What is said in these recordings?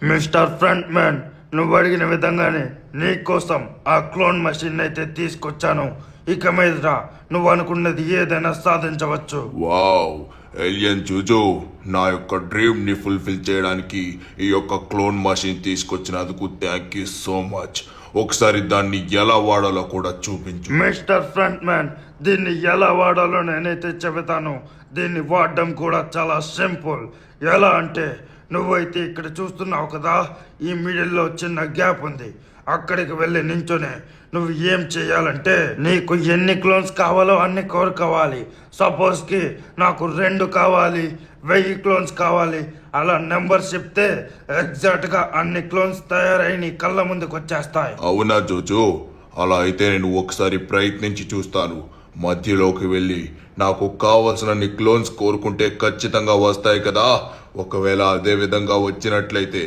Mister front man, నువ్వు అడిగిన విధంగానే నీకోసం ఆ క్లోన్ మషిన్ అయితే తీసుకొచ్చాను. ఇక మీదట నువ్వు అనుకున్నది ఏదైనా సాధించవచ్చు. వావ్, ఏలియన్ జూజో, నా యొక్క డ్రీమ్ ని ఫుల్ఫిల్ చేయడానికి ఈ యొక్క క్లోన్ మషిన్ తీసుకొచ్చినందుకు థ్యాంక్ యూ సో మచ్. ఒకసారి దాన్ని ఎలా వాడాలో కూడా చూపించు. మిస్టర్ ఫ్రంట్ మ్యాన్, దీన్ని ఎలా వాడాలో నేనైతే చెబుతాను. దీన్ని వాడడం కూడా చాలా సింపుల్. ఎలా అంటే, నువ్వైతే ఇక్కడ చూస్తున్నావు కదా, ఈ మిడిల్లో చిన్న గ్యాప్ ఉంది. అక్కడికి వెళ్ళి నించొనే నువ్వు ఏం చేయాలంటే, నీకు ఎన్ని క్లోన్స్ కావాలో అన్ని కోరుకోవాలి. సపోజ్కి నాకు 2 కావాలి, 1000 క్లోన్స్ కావాలి, అలా నెంబర్ చెప్తే ఎగ్జాక్ట్గా అన్ని క్లోన్స్ తయారై నీ కళ్ళ ముందుకు వచ్చేస్తాయి. అవునా జోజో, అలా అయితే నేను ఒకసారి ప్రయత్నించి చూస్తాను. మధ్యలోకి వెళ్ళి నాకు కావలసిన క్లోన్స్ కోరుకుంటే ఖచ్చితంగా వస్తాయి కదా. ఒకవేళ అదే విధంగా వచ్చినట్లయితే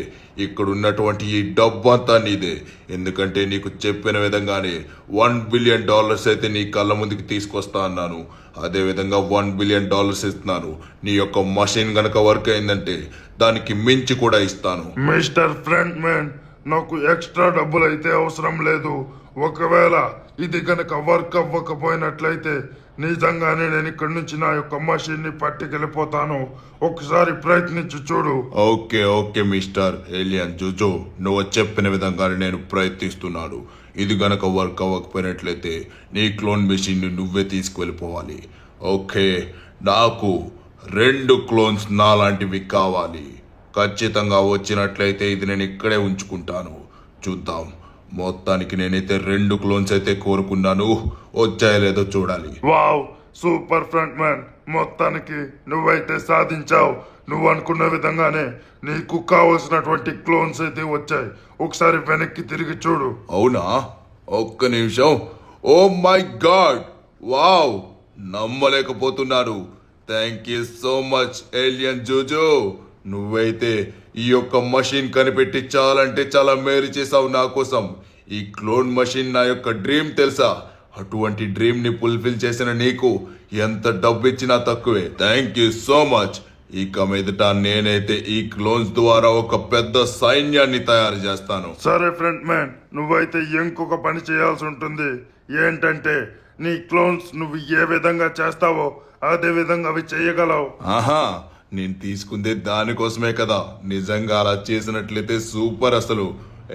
ఇక్కడ ఉన్నటువంటి ఈ డబ్బంతా నీదే. ఎందుకంటే నీకు చెప్పిన విధంగానే $1 బిలియన్ అయితే నీ కళ్ళ ముందుకు తీసుకొస్తా అన్నాను. అదే విధంగా $1 బిలియన్ ఇస్తున్నాను. నీ యొక్క మషిన్ గనక వర్క్ అయిందంటే దానికి మించి కూడా ఇస్తాను. మిస్టర్ ఫ్రంట్ మ్యాన్, నాకు ఎక్స్ట్రా డబ్బులు అయితే అవసరం లేదు. ఒకవేళ ఇది కనుక వర్క్ అవ్వకపోయినట్లయితే నిజంగానే నేను ఇక్కడి నుంచి నా యొక్క మషిన్ ని పట్టుకెళ్ళిపోతాను. ఒకసారి ప్రయత్నించి చూడు. ఓకే ఓకే మిస్టర్ ఏలియన్ జూజో, నువ్వు చెప్పిన విధంగానే నేను ప్రయత్నిస్తున్నాను. ఇది గనక వర్క్ అవ్వకపోయినట్లయితే నీ క్లోన్ మెషిన్ ని నువ్వే తీసుకువెళ్ళిపోవాలి. ఓకే, నాకు 2 క్లోన్స్ నాలాంటివి కావాలి. ఖచ్చితంగా వచ్చినట్లయితే ఇది నేను ఇక్కడే ఉంచుకుంటాను. చూద్దాం. మొత్తానికి నేనైతే 2 క్లోన్స్ అయితే కోరుకున్నాను. వచ్చాయో లేదో చూడాలి. వావ్, సూపర్ ఫ్రంట్ మ్యాన్, మొత్తానికి నువ్వైతే సాధించావు. నువ్వు అనుకున్న విధంగానే నీకు కావలసినటువంటి క్లోన్స్ అయితే వచ్చాయి. ఒకసారి వెనక్కి తిరిగి చూడు. అవునా? ఒక్క నిమిషం. ఓ మై గాడ్, వావ్, నమ్మలేకపోతున్నాను. Thank you so much alien Jujo. నువ్వైతే ఈ యొక్క మషిన్ కనిపెట్టి చాలా మేలు చేసావు నా కోసం. ఈ క్లోన్ మషిన్ నా యొక్క డ్రీమ్ తెలుసా? అటువంటి డ్రీమ్ ని ఫుల్ఫిల్ చేసిన నీకు ఎంత డబ్బు ఇచ్చినా తక్కువే. Thank you so much. ఇక మీదట నేనైతే ఈ క్లోన్స్ ద్వారా ఒక పెద్ద సైన్యాన్ని తయారు చేస్తాను. సరే ఫ్రంట్ మ్యాన్, నువ్వైతే ఇంకొక పని చేయాల్సి ఉంటుంది. ఏంటంటే, నీ క్లోన్స్ నువ్వు ఏ విధంగా చేస్తావో అదే విధంగా అవి చేయగలవు. ఆహా, నేను తీసుకుందే దానికోసమే కదా. నిజంగా అలా చేసినట్లయితే సూపర్. అసలు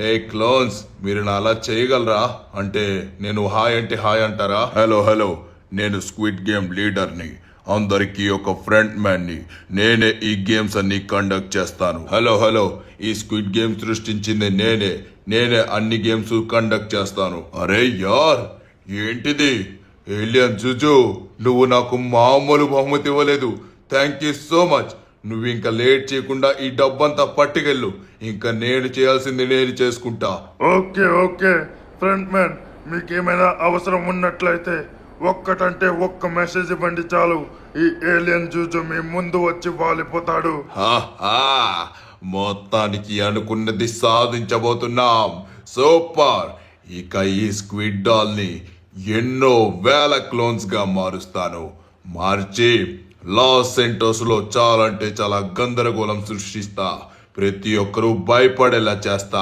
ఏ క్లోన్స్, మీరు నా అలా చేయగలరా? అంటే నేను హాయ్ అంటే హాయ్ అంటారా? హలో, నేను స్క్విడ్ గేమ్ లీడర్ని, అందరికీ ఒక ఫ్రంట్ మ్యాన్ ని. నేనే ఈ గేమ్స్ అన్ని కండక్ట్ చేస్తాను. హలో, ఈ స్క్విడ్ గేమ్ సృష్టించింది నేనే అన్ని గేమ్స్ కండక్ట్ చేస్తాను. అరే యార్, ఏంటిది? ఏలియన్ జూజో, నువ్వు నాకు మామూలు బహుమతి ఇవ్వలేదు. Thank you so much. నువ్వు ఇంకా లేట్ చేయకుండా ఈ డబ్బంతా పట్టుకెళ్ళు. ఇంకా నేను చేయాల్సింది నేను చేసుకుంటా. ఓకే ఫ్రంట్ మ్యాన్, మీకేమైనా అవసరం ఉన్నట్లయితే ఒక్కటంటే ఒక్క మెసేజ్ ఇవ్వండి చాలు. ఈ ఏలియన్ జూజు మీ ముందు వచ్చి వాలిపోతాడు. మొత్తానికి అనుకున్నది సాధించబోతున్నాం. సూపర్. ఇక ఈ స్క్విడ్ డాల్ ని ఎన్నో వేల క్లోన్స్ గా మారుస్తాను. మార్చి లాస్ సెంటోస్ లో చాలా గందరగోళం సృష్టిస్తా. ప్రతి ఒక్కరూ భయపడేలా చేస్తా.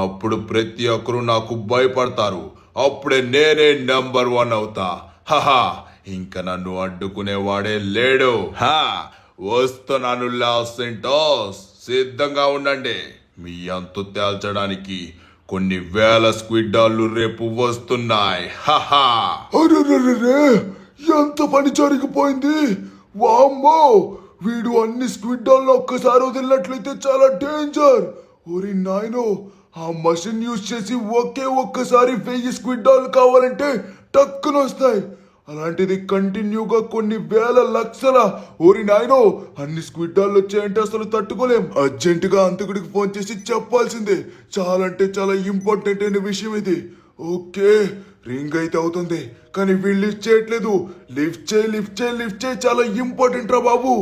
అప్పుడు ప్రతి ఒక్కరూ నాకు భయపడతారు. అప్పుడే నేనే నెంబర్ 1 అవుతా. ఇంకా నన్ను అడ్డుకునేవాడే లేడు. వస్తున్నాను లాస్ సెంటోస్, సిద్ధంగా ఉండండి. మీ అంతు తేల్చడానికి కొన్ని వేల స్క్విడ్ డాళ్ళు రేపు వస్తున్నాయి. ఎంత పని జరిగిపోయింది! వామ్మో, వీడు అన్ని స్క్విడ్ డాల్ ఒక్కసారి వదిలినట్లయితే చాలా డేంజర్. ఓరి నాయనో, ఆ మషిన్ యూజ్ చేసి ఒక్కసారి 1000 స్క్విడ్ డాల్ కావాలంటే టక్కున వస్తాయి. అలాంటిది కంటిన్యూగా కొన్ని వేల లక్షల. ఓరి నాయనో, అన్ని స్క్విడ్ డాల్ వచ్చాయంటే అసలు తట్టుకోలేం. అర్జెంటుగా అంతకుడికి ఫోన్ చేసి చెప్పాల్సిందే. చాలా ఇంపార్టెంట్ అయిన విషయం ఇది. ఓకే, రింగ్ అయితే అవుతుంది, కానీ వీళ్ళు లిఫ్ట్ చేయట్లేదు. లిఫ్ట్ చేయి, చాలా ఇంపార్టెంట్ రా బాబు.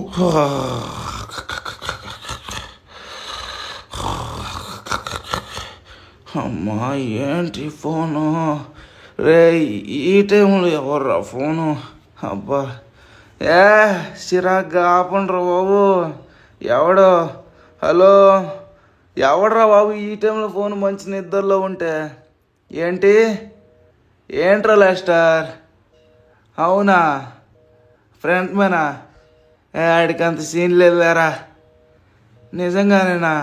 అమ్మా, ఏంటి ఫోను? రే, ఈ టైంలో ఎవర్రా ఫోను? అబ్బా, చిరాగ్గా ఆపండ్రా బాబు. ఎవడో? హలో ఎవడ్రా బాబు ఈ టైంలో ఫోన్ మంచి నిద్రలో ఉంటే? ఏంట్రా లెస్టర్? అవునా, ఫ్రెండ్ మేనా? ఆడికి అంత సీన్ లేదులేరా. నిజంగానేనా?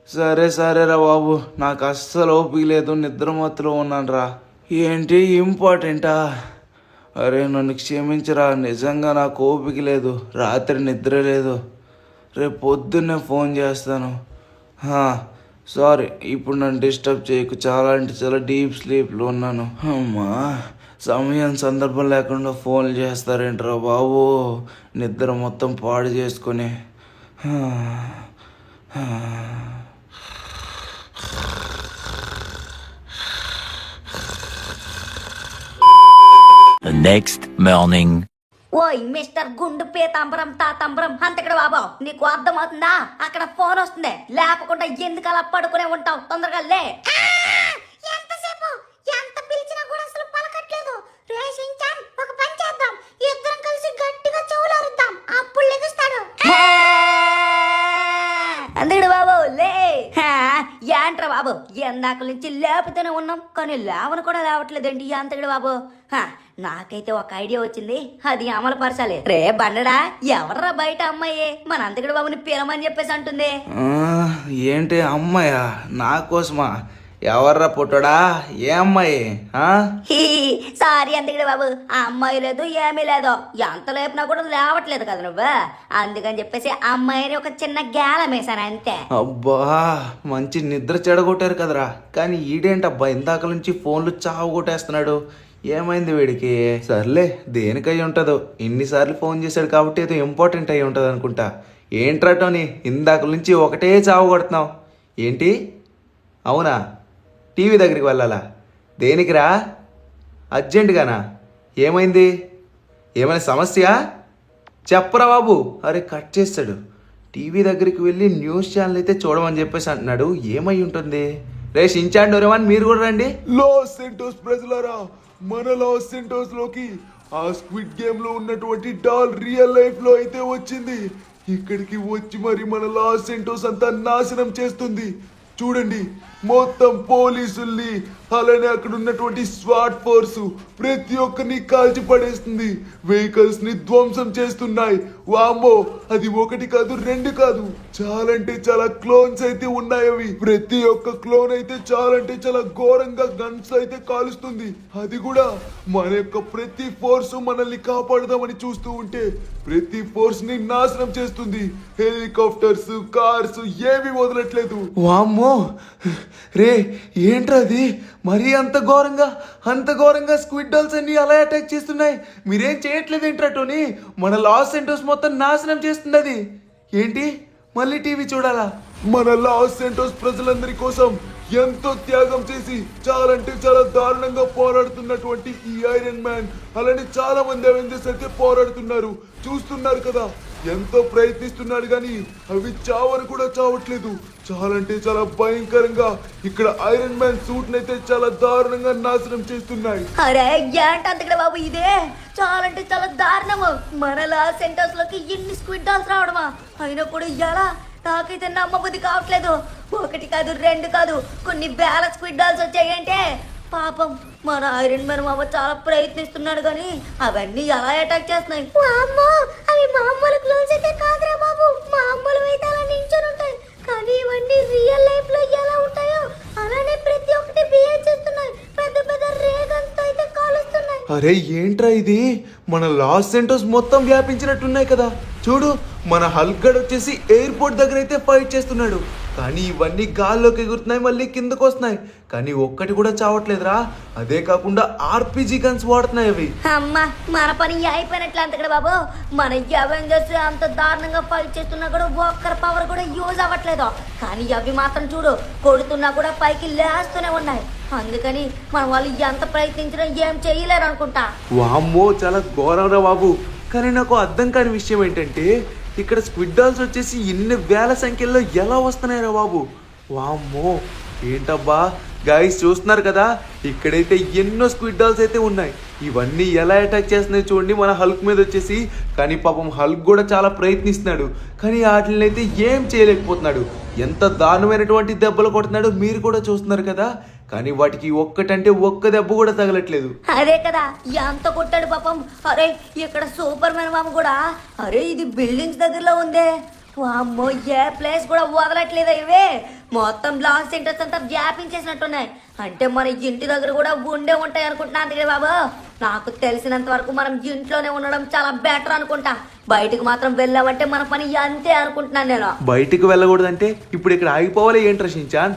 సరేరా బాబు, నాకు అస్సలు ఓపిక లేదు, నిద్ర మత్తులో ఉన్నానురా. ఏంటి ఇంపార్టెంటా? అరే నన్ను క్షమించరా, నిజంగా నాకు ఓపిక లేదు, రాత్రి నిద్ర లేదు. రేపు పొద్దున్నే ఫోన్ చేస్తాను. సారీ, ఇప్పుడు నన్ను డిస్టర్బ్ చేయకు, చాలా అంటే చాలా డీప్ స్లీప్లో ఉన్నాను. అమ్మా, సమయం సందర్భం లేకుండా ఫోన్లు చేస్తారేంట్రా బాబు, నిద్ర మొత్తం పాడు చేసుకొని. The next morning. ఓయ్ మిస్టర్ గుండు పీతాంబరం తాతాంబరం అంతకడ బాబా, నీకు అర్థమవుతుందా? అక్కడ ఫోన్ వస్తుంది, లేపకుండా ఎందుకు అలా పడుకునే ఉంటావు? తొందరగా లే. ఎంతసేపు ఎంత పిలిచినా కూడా అసలు పలకట్లేదు. రేషించాన్, ఒక పని చేద్దాం, ఇద్దరం కలిసి గట్టిగా చెవులు అరుద్దాం, అప్పుడు లెగుస్తాడు. అందుకడు బాబు లే. ఏంట్రా బాబు, ఎందాక నుంచి లేపుతూనే ఉన్నాం కానీ లేవను కూడా లేవట్లేదండి అంతకడు బాబు. నాకైతే ఒక ఐడియా వచ్చింది, అది అమలు పరచాలి. రే బండడా, ఎవర్రా బయట అమ్మాయి మన అంతకడు బాబుని పిలమని చెప్పేసి అంటుంది. ఏంటి అమ్మాయా? నా కోసమా? ఎవర్రా పుట్టడా? ఏ అమ్మాయి? సారీ అంతకడు బాబు, ఆ అమ్మాయి లేదు ఏమీ లేదు, ఎంత లేపినా కూడా లేవట్లేదు కదా నువ్వు, అందుకని చెప్పేసి అమ్మాయిని ఒక చిన్న గేలం వేసాను అంతే. అబ్బా, మంచి నిద్ర చెడగొట్టారు కదరా. కానీ ఈడేంటబ్బా ఇందాక నుంచి ఫోన్లు చావు కొట్టేస్తున్నాడు, ఏమైంది వీడికి? సర్లే, దేనికై ఉంటుందో, ఇన్నిసార్లు ఫోన్ చేశాడు కాబట్టి ఏదో ఇంపార్టెంట్ అయి ఉంటుంది అనుకుంటా. ఏంట్రా టోనీ, ఇందాక నుంచి ఒకటే చావు కొడుతున్నావు ఏంటి? అవునా, టీవీ దగ్గరికి వెళ్ళాలా? దేనికిరా? అర్జెంటుగానా? ఏమైంది? ఏమైనా సమస్య? చెప్పరా బాబు. అరే కట్ చేస్తాడు. టీవీ దగ్గరికి వెళ్ళి న్యూస్ ఛానల్ అయితే చూడమని చెప్పేసి అంటున్నాడు, ఏమై ఉంటుంది? రే షించాన్ డోరేమాన్, మీరు కూడా రండి. లాస్ సెంటోస్ ప్రజలారా, మన లాస్ సెంటోస్ లోకి ఆ స్క్విడ్ గేమ్ లో ఉన్నటువంటి డాల్ రియల్ లైఫ్ లో అయితే వచ్చింది. ఇక్కడికి వచ్చి మరి మన లాస్ సెంటోస్ అంతా నాశనం చేస్తుంది. చూడండి, మొత్తం పోలీసుల్ని అలానే అక్కడ ఉన్నటువంటి స్వాట్ ఫోర్స్ ప్రతి ఒక్కరిని కాల్చి పడేస్తుంది, వెహికల్స్ ని ధ్వంసం చేస్తున్నాయి. వామ్మో, అది ఒకటి కాదు రెండు కాదు, చాలా అంటే చాలా క్లోన్స్ అయితే ఉన్నాయి. అవి ప్రతి ఒక్క క్లోన్ అయితే చాలా అంటే చాలా ఘోరంగా గన్స్ అయితే కాలుస్తుంది. అది కూడా మన యొక్క ప్రతి ఫోర్స్ మనల్ని కాపాడదామని చూస్తూ ఉంటే ప్రతి ఫోర్స్ ని నాశనం చేస్తుంది. హెలికాప్టర్స్, కార్స్ ఏవి వదలట్లేదు. వామ్మో, రే ఏంట్రా అది? మరీ అంత ఘోరంగా స్క్విడ్ డాల్స్ అన్ని అలా అటాక్ చేస్తున్నాయి. మీరేం చేయట్లేదు ఏంట్రా టోనీ? మన లాస్ సెంటోస్ మొత్తం నాశనం చేస్తుంది అది. ఏంటి, మళ్ళీ టీవీ చూడాలా? మన లాస్ సెంటోస్ ప్రజలందరి కోసం ఎంతో త్యాగం చేసి చాలా అంటే చాలా దారుణంగా పోరాడుతున్నటువంటి ఈ ఐరన్ మ్యాన్ అలానే చాలా మంది అవెంజర్స్ అయితే పోరాడుతున్నారు. చూస్తున్నారు కదా, ఎంతో ప్రయత్నిస్తున్నాడు కానీ అవి చావని కూడా చావట్లేదు. చాలా అంటే చాలా భయంకరంగా ఇక్కడ ఐరన్ మ్యాన్ సూట్ నైతే చాలా దారుణంగా నాశనం చేస్తున్నాయి. అరే ఏంటంతకడ బాబు, ఇదే చాలా అంటే చాలా దారుణము. మన లాస్ సెంటర్స్ లోకి ఇన్ని స్క్విడ్ డాల్స్ రావడమా? అయినా కూడా ఎలా? నాకైతే నమ్మబుద్ధి కావట్లేదు. ఒకటి కాదు రెండు కాదు, కొన్ని వేల స్క్విడ్ డాల్స్ వచ్చాయంటే పాపం మన ఐరన్ మ్యాన్ మామ చాలా ప్రయత్నిస్తున్నాడు కానీ అవన్నీ ఎలా అటాక్ చేస్తున్నాయి? అవి మామూలు క్లోన్స్ అయితే కాదురా బాబు, మామూలు అయితే అలా నించొని ఉంటాయి కానీ ఇవన్నీ రియల్ లైఫ్ లో ఎలా ఉంటాయో అలానే ప్రతి ఒక్కటి బిహేవ్ చేస్తున్నాయి. పెద్ద పెద్ద రేగన్స్ తో అయితే కాలుస్తున్నాయి. అరే ఏంట్రా ఇది? మన లాస్ సెంటోస్ మొత్తం వ్యాపించినట్టున్నాయి కదా. చూడు, మన హల్క్ గడ్ వచ్చేసి ఎయిర్పోర్ట్ దగ్గర అయితే ఫైట్ చేస్తున్నాడు కానీ ఇవన్నీ గాల్లోకి ఎగురుతున్నాయి, మళ్ళీ కిందకు వస్తున్నాయి కానీ ఒక్కటి కూడా చావట్లేదురా. అదే కాకుండా ఆర్పిజి గన్స్ వాడుతున్నాయి అవి. అమ్మా, మన పని అయిపోయినట్లు అంత కదా బాబు. మన అవెంజర్స్ అంత దారుణంగా ఫైట్ చేస్తున్నా కూడా ఒక్కరి పవర్ కూడా యూజ్ అవ్వట్లేదు కానీ అవి మాత్రం చూడు, కొడుతున్నా కూడా పైకి లేస్తూనే ఉన్నాయి. అందుకని మన వాళ్ళు ఎంత ప్రయత్నించినా ఏం చేయలేరు అనుకుంటా. వామ్మో, చాలా ఘోరంరా బాబు. కానీ నాకు అర్థం కాని విషయం ఏంటంటే ఇక్కడ స్క్విడ్ డాల్స్ వచ్చేసి ఇన్ని వేల సంఖ్యలో ఎలా వస్తున్నాయిరా బాబు. వామ్మో, ఏంటబ్బా గైస్, చూస్తున్నారు కదా, ఇక్కడైతే ఎన్నో స్క్విడ్ డాల్స్ అయితే ఉన్నాయి. ఇవన్నీ ఎలా అటాక్ చేస్తున్నాయి చూడండి మన హల్క్ మీద వచ్చేసి. కానీ పాపం హల్క్ కూడా చాలా ప్రయత్నిస్తున్నాడు కానీ వాటిని అయితే ఏం చేయలేకపోతున్నాడు. ఎంత దారుణమైనటువంటి దెబ్బలు కొడుతున్నాడో మీరు కూడా చూస్తున్నారు కదా. కానీ వాటికి ఒక్కటంటే ఒక్క దెబ్బ కూడా తగలట్లేదు. అదే కదా ఎంత కొట్టాడు పాపం. అరే ఇక్కడ సూపర్ మ్యాన్ మామ కూడా అరే ఇది బిల్డింగ్స్ దగ్గరలో ఉందే. అమ్మో ఏ ప్లేస్ కూడా వదలట్లేదు. ఇవే మొత్తం లాంచ్ సెంటర్స్ అంతా వ్యాపించేసినట్టున్నాయి. అంటే మన ఇంటి దగ్గర కూడా ఉండే ఉంటాయి అనుకుంటున్నా. అందుకే బాబు నాకు తెలిసినంత వరకు మనం ఇంట్లోనే ఉండడం చాలా బెటర్ అనుకుంటా. బయటకు మాత్రం వెళ్ళామంటే మన పని అంతే అనుకుంటున్నాను నేను. బయటికి వెళ్ళకూడదంటే ఇప్పుడు ఇక్కడ ఆగిపోవాలి ఏంటి రషించాన్?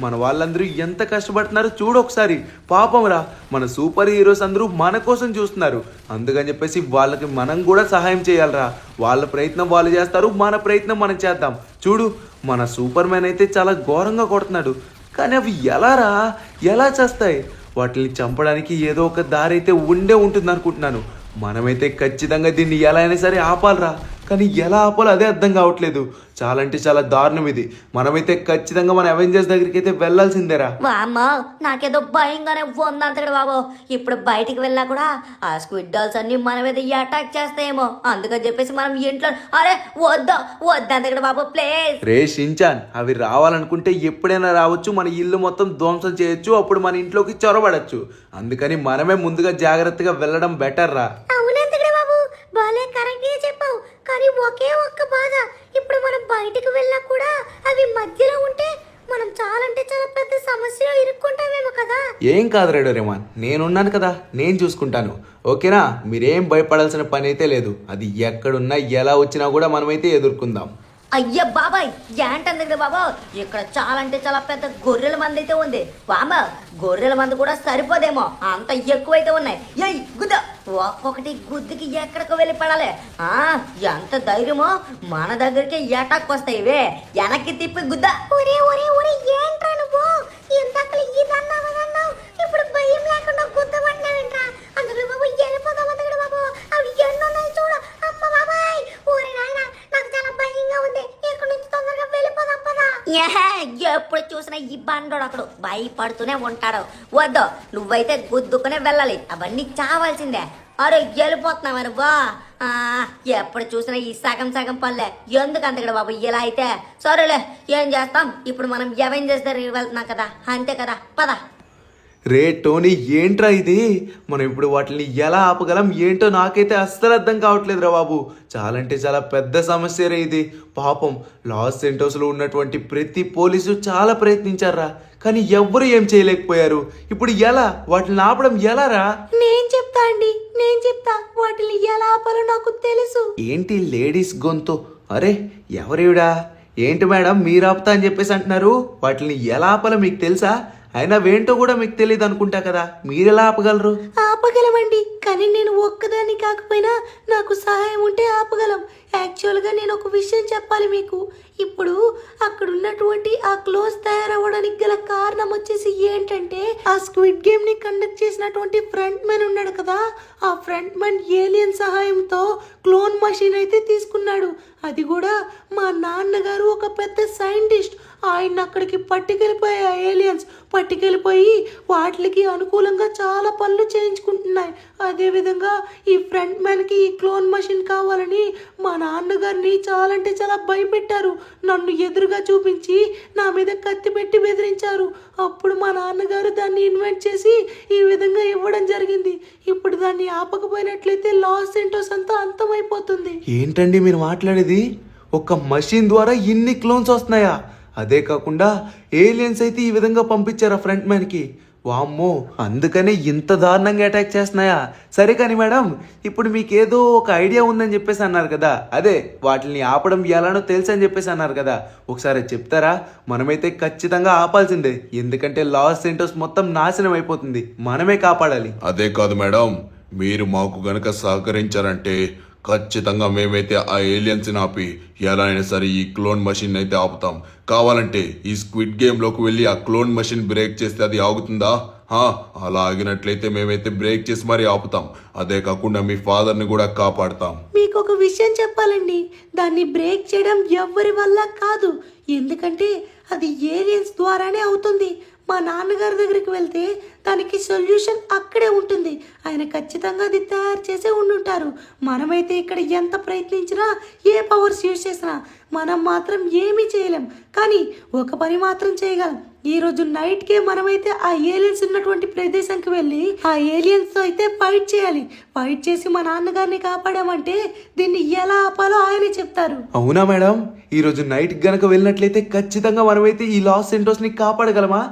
మన వాళ్ళందరూ ఎంత కష్టపడుతున్నారో చూడు ఒకసారి. పాపం రా, మన సూపర్ హీరోస్ అందరూ మన కోసం చూస్తున్నారు. అందుకని చెప్పేసి వాళ్ళకి మనం కూడా సహాయం చేయాలరా. వాళ్ళ ప్రయత్నం వాళ్ళు చేస్తారు, మన ప్రయత్నం మనం చేద్దాం. చూడు మన సూపర్ మ్యాన్ అయితే చాలా ఘోరంగా కొడుతున్నాడు. కానీ అవి ఎలా చేస్తాయి? వాటిని చంపడానికి ఏదో ఒక దారి అయితే ఉంటుంది అనుకుంటున్నాను. మనమైతే ఖచ్చితంగా దీన్ని ఎలా అయినా సరే ఆపాలరా. కానీ ఎలా ఆపాలో అదే అర్థం కావట్లేదు. చాలా అంటే చాలా దారుణం ఇది. మనమైతే ఖచ్చితంగా మన అవెంజర్స్ దగ్గరికి అయితే వెళ్ళాల్సిందేరా. అమ్మా నాకేదో భయంగానే ఉందంతడు బాబు. ఇప్పుడు బయటికి వెళ్ళినా కూడా ఆ స్క్విడ్ డాల్స్ అన్ని మన మీద అటాక్ చేస్తాయేమో. అందుకని చెప్పేసి మనం ఇంట్లో అరే వద్దంతడు బాబు ప్లీజ్. రే షించాన్, అవి రావాలనుకుంటే ఎప్పుడైనా రావచ్చు. మన ఇల్లు మొత్తం ధ్వంసం చేయొచ్చు. అప్పుడు మన ఇంట్లోకి చొరబడచ్చు. అందుకని మనమే ముందుగా జాగ్రత్తగా వెళ్ళడం బెటర్ రా. అవునంతడే బాబు బాలే కరెక్ట్ గా చెప్పావు. కానీ ఒకే ఒక్క బాధ, ఇప్పుడు మనం బయటకు వెళ్ళా కూడా అవి మధ్యలో ఉంటే మనం చాలా అంటే చాలా పెద్ద సమస్యలో ఇరుక్కుంటామేమో కదా. ఏం కాదు రేడో రెమాన్, నేనున్నాను కదా, నేను చూసుకుంటాను. ఓకేనా? మీరేం భయపడాల్సిన పని అయితే లేదు. అది ఎక్కడున్నా ఎలా వచ్చినా కూడా మనమైతే ఎదుర్కొందాం. అయ్యా బాబాయ్ ఏంటంది బాబా, ఇక్కడ చాలా అంటే చాలా పెద్ద గొర్రెల మంది అయితే ఉంది. బామ్మ గొర్రెల మంది కూడా సరిపోదేమో, అంత ఎక్కువైతే ఉన్నాయి. ఏయ్ గుద్ద, ఒక్కొక్కటి గుద్దుకి ఎక్కడికి వెళ్ళి పడాలి. ఎంత ధైర్యమో, మన దగ్గరికి ఎటాక్ వస్తాయి. ఇవే వెనక్కి తిప్పి గుద్ద. ఒరే ఒరే ఒరే ఏంట్రా నువ్వు ఇంతకలు ఇదన్నావు, ఇప్పుడు భయం లేకుండా గుద్దమంటావేంట్రా? అందులో బాబు వెళ్ళిపోదాం. అందుకడు బాబు అవి ఎన్నున్నాయి చూడు. అమ్మ బాబాయ్ ఊరే నాయన నాకు చాలా భయంగా ఉంది. ఇక్కడ నుంచి తొందరగా వెళ్ళిపోదాం పదా. ఎప్పుడు చూసినా ఈ బండోడు అక్కడ భయపడుతూనే ఉంటాడు. వద్దు నువ్వైతే గుద్దుకునే వెళ్ళాలి. అవన్నీ చావాల్సిందే. అరే వెళ్ళిపోతున్నావు బా. ఎప్పుడు చూసినా ఈ సగం పనులే ఎందుకు అంతకడ బాబు ఇలా అయితే. సరేలే ఏం చేస్తాం, ఇప్పుడు మనం అవెంజర్స్ దగ్గరికి వెళ్తున్నాం కదా, అంతే కదా పద. రే టోనీ, ఏంట్రా ఇది? మనం ఇప్పుడు వాటిని ఎలా ఆపగలం ఏంటో నాకైతే అస్సలు అర్థం కావట్లేదురా బాబు. చాలా అంటే చాలా పెద్ద సమస్య రే ఇది. పాపం లాస్ సెంటోస్లో ఉన్నటువంటి ప్రతి పోలీసు చాలా ప్రయత్నించారా, కానీ ఎవ్వరు ఏం చేయలేకపోయారు. ఇప్పుడు ఎలా వాటిని ఆపడం ఎలా రా? నేను చెప్తా అండి, నేను చెప్తా. వాటిని ఎలా ఆపాలో నాకు తెలుసు. ఏంటి లేడీస్ గొంతు? అరే ఎవరివిడా? ఏంటి మేడం మీరు ఆపుతా అని చెప్పేసి అంటున్నారు? వాటిని ఎలా ఆపాలో మీకు తెలుసా? అయినా వేంటో కూడా మీకు తెలియదు అనుకుంటా కదా, మీరెలా ఆపగలరు? ఆపగలమండి, కానీ నేను ఒక్కదాన్ని కాకపోయినా నాకు సహాయం ఉంటే ఆపగలం. యాక్చువల్గా నేను ఒక విషయం చెప్పాలి మీకు. ఇప్పుడు అక్కడ ఉన్నటువంటి ఆ క్లోజ్ తయారవ్వడానికి గల కారణం వచ్చేసి ఏంటంటే, ఆ స్క్విడ్ గేమ్ ని కండక్ట్ చేసినటువంటి ఫ్రంట్ మ్యాన్ ఉన్నాడు కదా, ఆ ఫ్రంట్ మ్యాన్ ఏలియన్ సహాయంతో క్లోన్ మషిన్ అయితే తీసుకున్నాడు. అది కూడా మా నాన్నగారు ఒక పెద్ద సైంటిస్ట్. ఆయన అక్కడికి పట్టుకెళ్ళిపోయి ఆ ఏలియన్స్ పట్టుకెళ్ళిపోయి వాటికి అనుకూలంగా చాలా పనులు చేయించుకుంటున్నాయి. అదేవిధంగా ఈ ఫ్రంట్ మ్యాన్కి ఈ క్లోన్ మషిన్ కావాలని మా నాన్నగారిని చాలా అంటే చాలా భయపెట్టారు. నన్ను ఎదురుగా చూపించి నా మీద కత్తి పెట్టి బెదిరించారు. అప్పుడు మా నాన్నగారు దాన్ని ఇన్వెంట్ చేసి ఈ విధంగా ఇవ్వడం జరిగింది. ఇప్పుడు దాన్ని ఆపకపోయినట్లయితే లాస్ సెంటోస్ అంతా అంతమైపోతుంది. ఏంటండి మీరు మాట్లాడేది? ఒక మషిన్ ద్వారా ఇన్ని క్లోన్స్ వస్తున్నాయా? అదే కాకుండా ఏలియన్స్ అయితే ఈ విధంగా పంపించారా ఫ్రంట్ మ్యాన్కి? వామ్మో, అందుకనే ఇంత దారుణంగా అటాక్ చేస్తున్నాయా? సరే కానీ మేడం, ఇప్పుడు మీకు ఏదో ఒక ఐడియా ఉందని చెప్పేసి అన్నారు కదా, అదే వాటిని ఆపడం ఎలానో తెలుసు అని చెప్పేసి అన్నారు కదా, ఒకసారి చెప్తారా? మనమైతే ఖచ్చితంగా ఆపాల్సిందే. ఎందుకంటే లాస్ సెంటోస్ మొత్తం నాశనం అయిపోతుంది, మనమే కాపాడాలి. అదే కాదు మేడం, మీరు మాకు గనక సహకరించారంటే ఖచ్చితంగా మేమైతే ఆ ఏలియన్స్ని ఆపి ఎలా అయినా సరే ఈ క్లోన్ మషిన్ అయితే ఆపుతాం. కావాలంటే ఈ స్క్విడ్ గేమ్లోకి వెళ్ళి ఆ క్లోన్ మషిన్ బ్రేక్ చేస్తే అది ఆగుతుందా? అలా ఆగినట్లయితే మేమైతే బ్రేక్ చేసి మరీ ఆపుతాం. అదే కాకుండా మీ ఫాదర్ని కూడా కాపాడుతాం. మీకు ఒక విషయం చెప్పాలండి, దాన్ని బ్రేక్ చేయడం ఎవ్వరి వల్ల కాదు. ఎందుకంటే అది ఏలియన్స్ ద్వారానే అవుతుంది. మా నాన్నగారి దగ్గరికి వెళ్తే దానికి సొల్యూషన్ అక్కడే ఉంటుంది. ఆయన ఖచ్చితంగా అది తయారు చేసే ఉండుంటారు. మనమైతే ఇక్కడ ఎంత ప్రయత్నించినా, ఏ పవర్స్ యూజ్ చేసినా మనం మాత్రం ఏమీ చేయలేం. కానీ ఒక పని మాత్రం చేయగలం. ఈ రోజు నైట్కే మనమైతే ఆ ఏలియన్స్ ఉన్నటువంటి ప్రదేశానికి వెళ్ళి ఆ ఏలియన్స్తో అయితే ఫైట్ చేయాలి. ఫైట్ చేసి మా నాన్నగారిని కాపాడామంటే దీన్ని ఎలా ఆపాలో ఆయనే చెప్తారు. అవునా మేడం? ఈరోజు నైట్ గనక వెళ్ళినట్లయితే ఖచ్చితంగా మనమైతే ఈ లాస్ సెంటోస్ని కాపాడగలమా?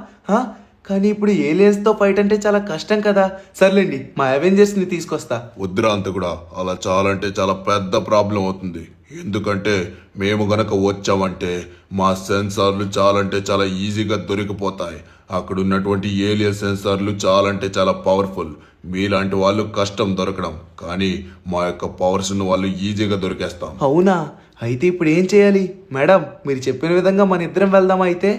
కానీ ఇప్పుడు ఏలియన్స్తో ఫైట్ అంటే చాలా కష్టం కదా. సర్లేండి, మా అవెంజర్స్ని తీసుకొస్తా. వద్దురా అంత కూడా అలా చాలంటే చాలా పెద్ద ప్రాబ్లం అవుతుంది. ఎందుకంటే మేము గనక వచ్చామంటే మా సెన్సార్లు చాలంటే చాలా ఈజీగా దొరికిపోతాయి. అక్కడ ఉన్నటువంటి ఏలియన్ సెన్సార్లు చాలంటే చాలా పవర్ఫుల్. మీలాంటి వాళ్ళు కష్టం దొరకడం, కానీ మా యొక్క పవర్స్ వాళ్ళు ఈజీగా దొరికేస్తాం. అవునా? అయితే ఇప్పుడు ఏం చేయాలి మేడం? మీరు చెప్పిన విధంగా మన ఇద్దరం వెళ్దామా అయితే?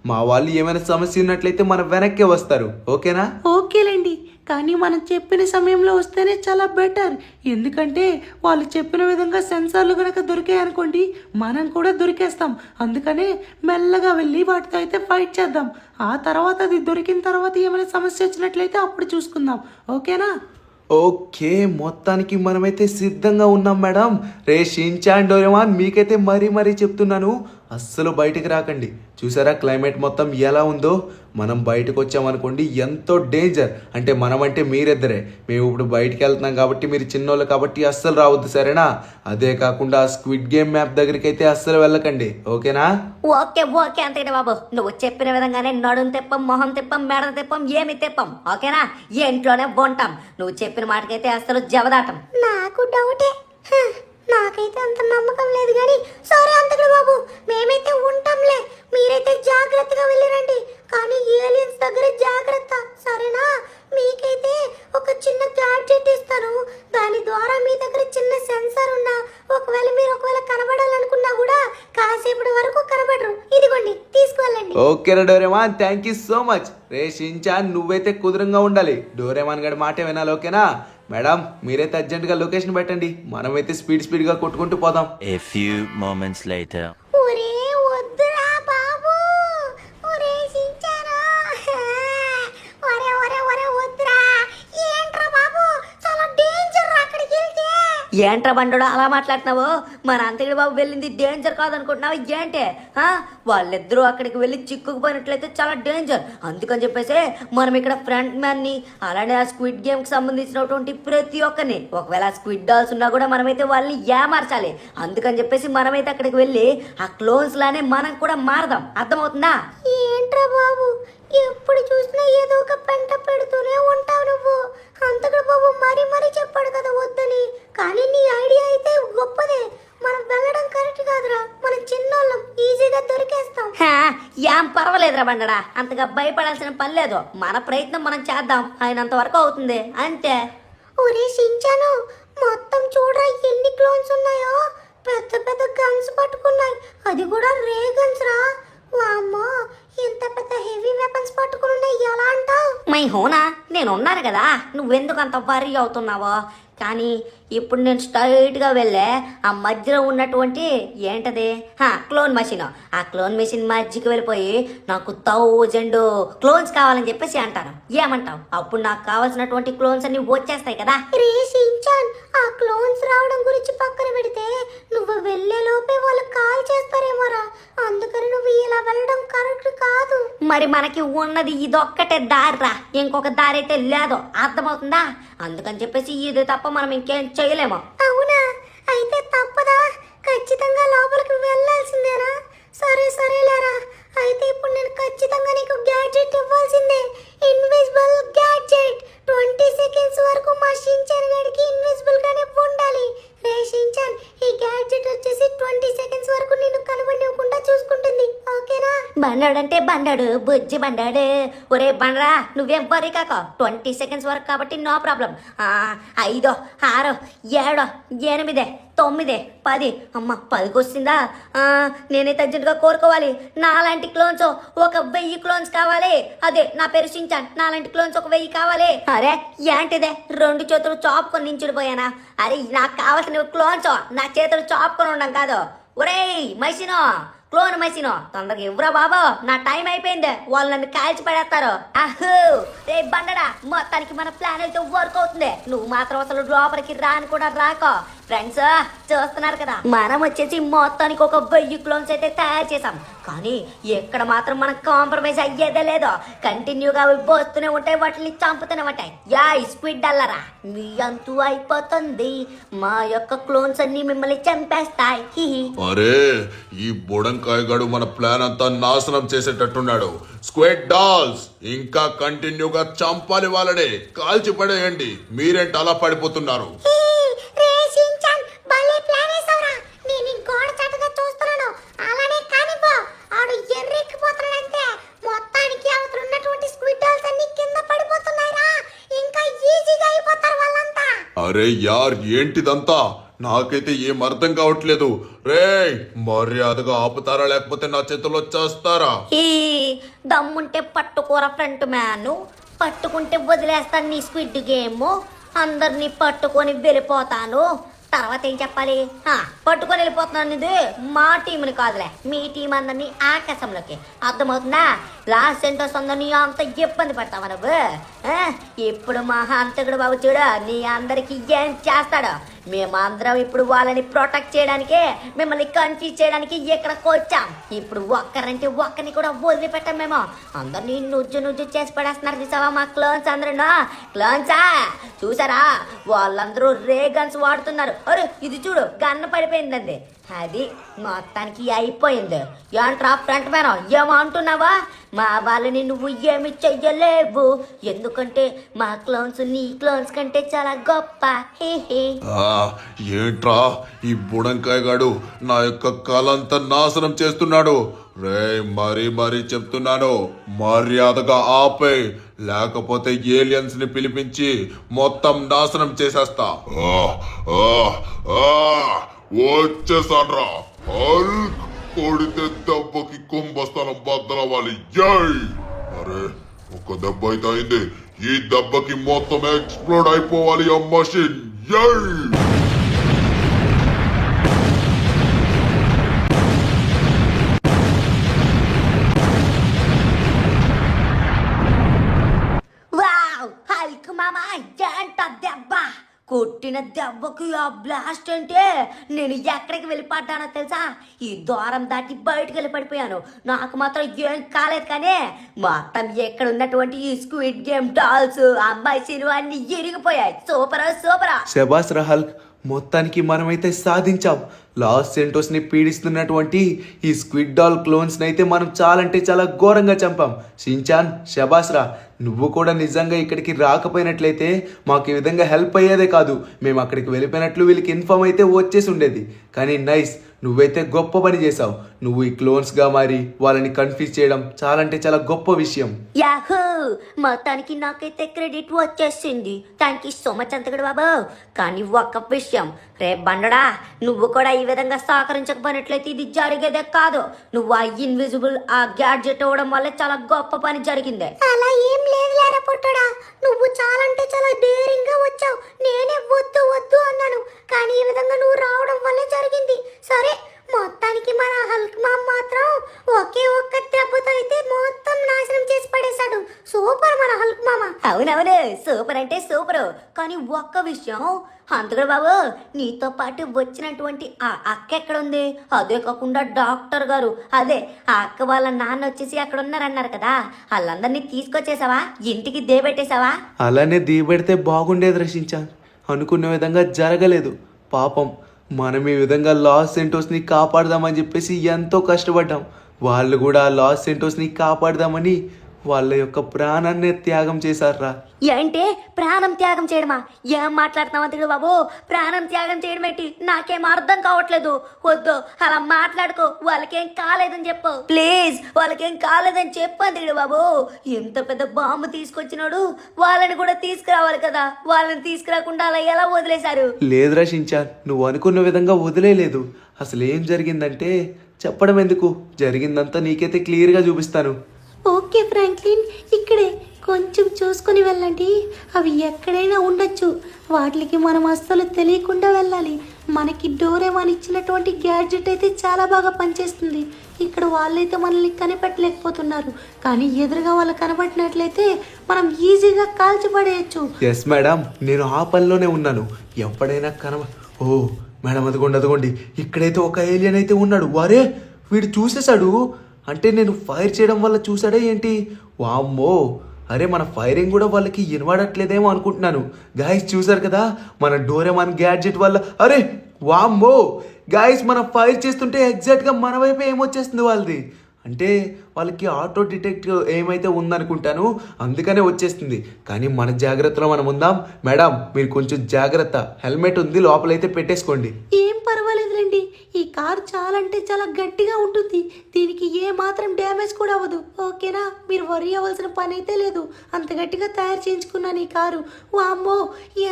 మా వాళ్ళు ఏమైనా సమస్య ఉన్నట్లయితే మన వెనక్కే వస్తారు. ఓకేనా? ఓకేలేండి, కానీ మనం చెప్పిన సమయంలో వస్తేనే చాలా బెటర్. ఎందుకంటే వాళ్ళు చెప్పిన విధంగా సెన్సార్లు కనుక దొరికాయనుకోండి, మనం కూడా దొరికేస్తాం. అందుకనే మెల్లగా వెళ్ళి వాటితో అయితే ఫైట్ చేద్దాం. ఆ తర్వాత అది దొరికిన తర్వాత ఏమైనా సమస్య వచ్చినట్లయితే అప్పుడు చూసుకుందాం. ఓకేనా? ఓకే, మొత్తానికి మనమైతే సిద్ధంగా ఉన్నాం మేడం. రే షిన్చాన్, డోరేమాన్, మీకైతే మరీ చెప్తున్నాను, అస్సలు బయటికి రాకండి. చూసారా క్లైమేట్ మొత్తం ఎలా ఉందో? మనం బయటకు వచ్చామనుకోండి ఎంతో డేంజర్. అంటే మనమంటే మీరిద్దరే. మేము ఇప్పుడు బయటికి వెళ్తున్నాం కాబట్టి మీరు చిన్నోళ్ళు కాబట్టి అస్సలు రావద్దు, సరేనా? అదే కాకుండా స్క్విడ్ గేమ్ మ్యాప్ దగ్గరికి అయితే అస్సలు వెళ్ళకండి. ఓకేనా? ఓకే అంతే బాబు. నువ్వు చెప్పిన విధంగానే నడుం తెప్పం, మొహం తెప్పం, మెడ తెప్పం, ఏమి తెప్పం. ఓకేనా? ఇంట్లోనే ఉంటాం. నువ్వు చెప్పిన మాటకైతే అస్సలు జవదాటం. నాకు డౌటే, నాకైతే అంత నమ్మకం లేదు. కానీ సరే అంతకుడు బాబు, మేమైతే ఉంటాంలే. మీరైతే జాగ్రత్తగా వెళ్ళిరండి. కానీ ఏలియన్స్ దగ్గర జాగ్రత్త, సరేనా? మీకైతే ఒక చిన్న గ్యాడ్జెట్ ఇస్తాను. దాని ద్వారా మీ దగ్గర చిన్న సెన్సార్ ఉన్నా, ఒకవేళ కనబడాలనుకున్నా కూడా కాసేపటి వరకు కనబడరు. ఇదిగోండి, తీసుకువెళ్ళండి. ఓకేనా Doraemon, thank you so much. Ray Shin-chan, నువ్వైతే కుదురంగా ఉండాలి. డోరేమాన్ గడి మాటే వినాలి. ఓకేనా? మేడం, మీరైతే అర్జెంటుగా లొకేషన్ పెట్టండి. మనమైతే స్పీడ్గా కొట్టుకుంటూ పోదాం. A few moments later. ఒరే వద్దురా బాబు, ఒరే సించారా, ఒరే వద్దురా. ఏంట్రా బాబు, చాలా డేంజర్ అక్కడికి వెళ్తే. ఏంట్రా బండోడు అలా మాట్లాడుతున్నావు? మన అంతకుడి బాబు వెళ్ళింది డేంజర్ కాదనుకుంటున్నావు ఏంటే? వాళ్ళిద్దరూ అక్కడికి వెళ్ళి చిక్కుకుపోయినట్లయితే చాలా డేంజర్. అందుకని చెప్పేసి మనం ఇక్కడ ఫ్రంట్ మ్యాన్ ని, అలానే ఆ స్క్విడ్ గేమ్ కి సంబంధించినటువంటి ప్రతి ఒక్కరిని, ఒకవేళ స్క్విడ్ డాల్స్ ఉన్నా కూడా మనమైతే వాళ్ళని ఏమార్చాలి. అందుకని చెప్పేసి మనమైతే అక్కడికి వెళ్ళి ఆ క్లోన్స్ లానే మనం కూడా మారదాం. అర్థమవుతుందా? ఏంట్రా బాబు, ఎప్పుడు చూసినా ఏదో ఒక పెంట పెడుతూనే ఉంటావు నువ్వు. అంతకుడు బాబు మరీ చెప్పాడు కదా వద్దని. కానీ నీ ఐడియా అయితే గొప్పదే. మనం వెళ్ళడం కరెక్ట్ కాదురా. మనం చిన్నోళ్ళం, ఈజీగా దొరికేస్తాం. ఏం పర్వాలేదురా బండడా, అంతగా భయపడాల్సిన పని లేదు. మన ప్రయత్నం మనం చేద్దాం, అయినంత వరకు అవుతుంది అంతే. ఒరే షించాను, మొత్తం చూడరా ఎన్ని క్లోన్స్ ఉన్నాయో. పెద్ద గన్స్ పట్టుకున్నాయి, అది కూడా రే గన్స్ రా. వామ్మో, ఇంత పెద్ద హెవీ వెపన్స్ పట్టుకుని ఉన్నాయి. ఎలా అంటావు? మై హోనా, నేను ఉన్నాను కదా, నువ్వెందుకు అంత వర్రీ అవుతున్నావో? కానీ ఇప్పుడు నేను స్ట్రైట్గా వెళ్ళే ఆ మధ్యలో ఉన్నటువంటి ఏంటది క్లోన్ మెషిన్, ఆ క్లోన్ మెషిన్ మధ్యకి వెళ్ళిపోయి నాకు 1000 క్లోన్స్ కావాలని చెప్పేసి అంటాను. ఏమంటావు? అప్పుడు నాకు కావాల్సినటువంటి క్లోన్స్ అన్ని వచ్చేస్తాయి కదా. ఆ క్లోన్స్ రావడం గురించి పక్కన పెడితే నువ్వు వెళ్ళే లోపే వాళ్ళు కాల్ చేస్తారేమోరా. అందుకని నువ్వు ఇలా వెళ్ళడం కరెక్ట్ కాదు. మరి మనకి ఉన్నది ఇదొక్కటే దారిరా, ఇంకొక దారి అయితే లేదు. అర్థమవుతుందా? అందుకని చెప్పేసి ఇది తప్ప మనం ఇంకేం చేయలేము. అవునా? అయితే తప్పదా? ఖచ్చితంగా లోపలికి వెళ్ళాల్సిందేనా? సరేలేరా. అయితే ఇప్పుడు నేను ఖచ్చితంగా నీకు గ్యాడ్జెట్ ఇవ్వాల్సిందే. Invisible gadget. 20 సెకండ్స్ వరకు మా షించాన్ గడికి ఇన్విజిబుల్ గానే ఉండాలి. రే షించాన్, ఈ గ్యాడ్జెట్ వచ్చేసి 20 సెకండ్స్ వరకు నిన్ను కనబడివ్వకుండా చూసుకుంటుంది. ఓకేనా? బండాడంటే బండాడు, బుజ్జి బండాడు. ఒరే బండరా, నువ్వేం వరీ కాక. 20 సెకండ్స్ వరకు కాబట్టి నో ప్రాబ్లం. 5 6 7 8 9 10. అమ్మ 10కి వస్తుందా? నేనైతే అర్జెంటుగా కోరుకోవాలి. నాలాంటి క్లోన్స్ ఒక 1000 క్లోన్స్ కావాలి. అదే నా పేరు షించాన్. నాలాంటి క్లోన్స్ ఒక 1000 కావాలి. అరే ఏంటిదే, 2 చేతులు చాపుకొని నించుడిపోయానా? అరే నాకు కావాల్సిన క్లోన్స్ నా చేతులు చాపుకొని ఉండడం కాదు. ఒరేయ్ మైసినో, క్లోన్ మెషిన్ తొందరగా ఇవ్వరా బాబు, నా టైం అయిపోయింది, వాళ్ళు నన్ను కాల్చి పడేస్తారు. అహో రే బండడా, మొత్తానికి మన ప్లాన్ అయితే వర్క్ అవుతుంది. నువ్వు మాత్రం అసలు లోపలికి రాని కూడా రాకో. ఫ్రెండ్స్ చూస్తున్నారు కదా, మనం వచ్చేసి మొత్తానికి ఒక 1000 క్లోన్స్ అయితే తయారు చేసాం. కానీ ఎక్కడ మాత్రం మనం కాంప్రమైజ్ అయ్యేదే లేదు. కంటిన్యూగా అవి పోస్తూనే ఉంటాయి, వాటిని చంపుతూనే ఉంటాయి. యా స్క్విడ్ అల్లరా, మీ అంతు అయిపోతుంది. మా యొక్క క్లోన్స్ అన్ని మిమ్మల్ని చంపేస్తాయి. హిహి. అరే ఈ బుడంకాయ గడు మన ప్లాన్ అంతా నాశనం చేసేటట్టున్నాడు. స్క్వేడ్ డాల్స్ ఇంకా కంటిన్యూగా చంపాలి, వాళ్ళని కాల్చి పడేయండి. మీరేంటి అలా పడిపోతున్నారు? అరే యార్ ఏంటిదంతా, నాకైతే ఏం అర్థం కావట్లేదు. రే మర్యాదగా ఆపుతారా లేకపోతే నా చేతిలో చేస్తారా? ఈ దమ్ముంటే పట్టుకోరా ఫ్రంట్ మ్యాన్, పట్టుకుంటే వదిలేస్తాను నీ స్క్విడ్ గేమ్. అందరినీ పట్టుకొని వెళ్ళిపోతాను. తర్వాత ఏం చెప్పాలి? పట్టుకొని వెళ్ళిపోతున్నాను. ఇది మా టీంని కాదులే, మీ టీం అందరినీ ఆకాశంలోకి. అర్థమవుతుందా? లాస్ట్ సెంటర్స్ అందరినీ అంత ఇబ్బంది పడతావా నువ్వు? ఇప్పుడు మా హంతకుడు బాబు చూడు నీ అందరికి ఏం చేస్తాడు. మేమందరం ఇప్పుడు వాళ్ళని ప్రొటెక్ట్ చేయడానికి, మిమ్మల్ని కన్ఫ్యూజ్ చేయడానికి ఇక్కడికి వచ్చాం. ఇప్పుడు ఒక్కరంటే ఒక్కరిని కూడా వదిలిపెట్టాం మేము. అందరినీ నుజ్జు చేసి పడేస్తున్నారు చూసావా మా క్లోన్స్ అందరూ. క్లోన్సా చూసారా, వాళ్ళందరూ రే గన్స్ వాడుతున్నారు. అరే ఇది చూడు గన్ను పడిపోయిందండి. అది మొత్తానికి అయిపోయింది. ఏంట్రా ఫ్రంట్ మ్యాన్ ఏమో అంటున్నావా? మా వాళ్ళని నువ్వు ఏమి చెయ్యలేవు, ఎందుకంటే మా క్లోన్స్ నీ క్లోన్స్ కంటే చాలా గొప్ప. ఏంట్రా ఈ బుడంకాయ గాడు నా యొక్క కలంతా నాశనం చేస్తున్నాడు. రే మరీ చెప్తున్నాను, మర్యాదగా ఆపే, లేకపోతే ఏలియన్స్ ని పిలిపించి మొత్తం నాశనం చేసేస్తా. వచ్చేసాడ్రా, హల్క్ కొడితే దెబ్బకి కుంభస్థలం బద్దలవ్వాలి. జై. అరే ఒక దెబ్బ అయితే అయింది, ఈ దెబ్బకి మొత్తం ఎక్స్ప్లోడ్ అయిపోవాలి ఆ మషిన్. జై. వావ్ హల్క్ మామా ఏంట దెబ్బ! కొట్టిన దెబ్బకి ఆ బ్లాస్ట్ అంటే నేను ఎక్కడికి వెళ్ళిపడ్డానో తెలుసా? ఈ ద్వారం దాటి బయటకు వెళ్ళి పడిపోయాను. నాకు మాత్రం ఏం కాలేదు, కానీ మొత్తం ఎక్కడ ఉన్నటువంటి ఈ స్క్విడ్ గేమ్ డాల్స్ అమ్మాయి సినిమా అన్ని ఇరిగిపోయాయి. సూపరా. శబాస్ రా హల్క్, మొత్తానికి మనమైతే సాధించాం. లాస్ సెంటోస్ ని పీడిస్తున్నటువంటి ఈ స్క్విడ్ డాల్ క్లోన్స్ అయితే మనం చాలా ఘోరంగా చంపాం. షిన్చాన్ శబాస్ రా, నువ్వు కూడా నిజంగా ఇక్కడికి రాకపోయినట్లయితే మాకు ఈ విధంగా హెల్ప్ అయ్యేదే కాదు. మేము అక్కడికి వెళ్ళిపోయినట్లు వీళ్ళకి ఇన్ఫార్మ్ అయితే వచ్చేసి ఉండేది. కానీ నైస్, నువ్వైతే గొప్ప పని చేసావు. నువ్వు ఈ క్లోన్స్గా మారి వాళ్ళని కన్ఫ్యూజ్ చేయడం చాలా గొప్ప విషయం. యాహూ, మొత్తానికి నాకైతే క్రెడిట్ వచ్చేసింది. థ్యాంక్ యూ సో మచ్ అంతకుడు బాబు. కానీ ఒక్క విషయం, రే బండడా, నువ్వు కూడా ఈ విధంగా సహకరించకపోయినట్లయితే ఇది జరిగేదే కాదు. నువ్వు ఆ ఇన్విజిబుల్ ఆ గ్యాడ్జెట్ అవ్వడం వల్ల చాలా గొప్ప పని జరిగింది. అలా ఏం లేదు లేరా పుట్టడా, నువ్వు చాలా డేరింగ్ గా వచ్చావు. నేనే వద్దు అన్నాను, కానీ ఈ విధంగా నువ్వు రావడం వల్లే జరిగింది. సరే, మొత్తానికి మన హల్క్ మామ్ మాత్రం ఒకే ఒక్క దెబ్బతో అయితే మొత్తం నాశనం చేసి పడేశాడు. సూపర్ మన హల్క్ మామ. అవునవును, సూపర్ అంటే సూపర్. కానీ ఒక్క విషయం హంతకుడు బాబు, నీతో పాటు వచ్చినటువంటి ఆ అక్క ఎక్కడ ఉంది? అదే కాకుండా డాక్టర్ గారు, అదే ఆ అక్క వాళ్ళ నాన్న వచ్చేసి అక్కడ ఉన్నారన్నారు కదా, వాళ్ళందరినీ తీసుకొచ్చేసావా? ఇంటికి దేబెట్టేసావా? అలానే దీపెడితే బాగుండేది రక్షించాను. అనుకున్న విధంగా జరగలేదు. పాపం, మనం ఈ విధంగా లాస్ సెంటోస్ని కాపాడదామని చెప్పేసి ఎంతో కష్టపడ్డాం. వాళ్ళు కూడా లాస్ సెంటోస్ని కాపాడదామని వాళ్ళ యొక్క ప్రాణాన్ని త్యాగం చేశారా. ఏంటి ప్రాణం త్యాగం చేయడమా? ఏం మాట్లాడుతున్నావు అంతకుడు బాబు? ప్రాణం త్యాగం చేయడం ఏంటి? నాకేం అర్థం కావట్లేదు. వద్దు, అలా మాట్లాడుకో. వాళ్ళకేం కాలేదని చెప్పు ప్లీజ్. వాళ్ళకేం కాలేదని చెప్పు అంతకుడు బాబు. ఎంత పెద్ద బాంబు తీసుకొచ్చినాడు, వాళ్ళని కూడా తీసుకురావాలి కదా. వాళ్ళని తీసుకురాకుండా అలా ఎలా వదిలేశారు? లేదు రక్షించాన్, నువ్వు అనుకున్న విధంగా వదిలేలేదు. అసలు ఏం జరిగిందంటే చెప్పడం ఎందుకు, జరిగిందంతా నీకైతే క్లియర్గా చూపిస్తాను. ఓకే ఫ్రాంక్లిన్, ఇక్కడే కొంచెం చూసుకొని వెళ్ళండి. అవి ఎక్కడైనా ఉండొచ్చు, వాటికి మనం అస్సలు తెలియకుండా వెళ్ళాలి. మనకి డోరేమాన్ ఇచ్చినటువంటి గ్యాడ్జెట్ అయితే చాలా బాగా పనిచేస్తుంది. ఇక్కడ వాళ్ళైతే మనల్ని కనిపెట్టలేకపోతున్నారు, కానీ ఎదురుగా వాళ్ళు కనబడినట్లయితే మనం ఈజీగా కాల్చిపడేయచ్చు. ఎస్ మేడం, నేను ఆ పనిలోనే ఉన్నాను. ఎప్పుడైనా ఓ మేడం, అదిగోండి ఇక్కడైతే ఒక ఏలియన్ అయితే ఉన్నాడు. వారే, వీడు చూసేశాడు. అంటే నేను ఫైర్ చేయడం వల్ల చూసాడే ఏంటి? వామ్మో, అరే మన ఫైరింగ్ కూడా వాళ్ళకి వినబడట్లేదేమో అనుకుంటున్నాను. గాయస్ చూసారు కదా మన డోరేమాన్ గ్యాడ్జెట్ వల్ల. అరే వామ్మో గాయస్, మనం ఫైర్ చేస్తుంటే ఎగ్జాక్ట్గా మన వైపు ఏమొచ్చేస్తుంది వాళ్ళది. అంటే వాళ్ళకి ఆటో డిటెక్ట్ ఏమైతే ఉందనుకుంటాను, అందుకనే వచ్చేస్తుంది. కానీ మన జాగ్రత్తలో మనం ఉందాం. మేడం మీరు కొంచెం జాగ్రత్త, హెల్మెట్ ఉంది లోపలైతే పెట్టేసుకోండి. ఏం పర్వాలేదులేండి, ఈ కార్ చాలా అంటే చాలా గట్టిగా ఉంటుంది. దీనికి ఏ మాత్రం డ్యామేజ్ కూడా అవ్వదు. ఓకేనా, మీరు వరి అవ్వాల్సిన పని అయితే లేదు. అంత గట్టిగా తయారు చేయించుకున్నాను ఈ కారు. వామ్మో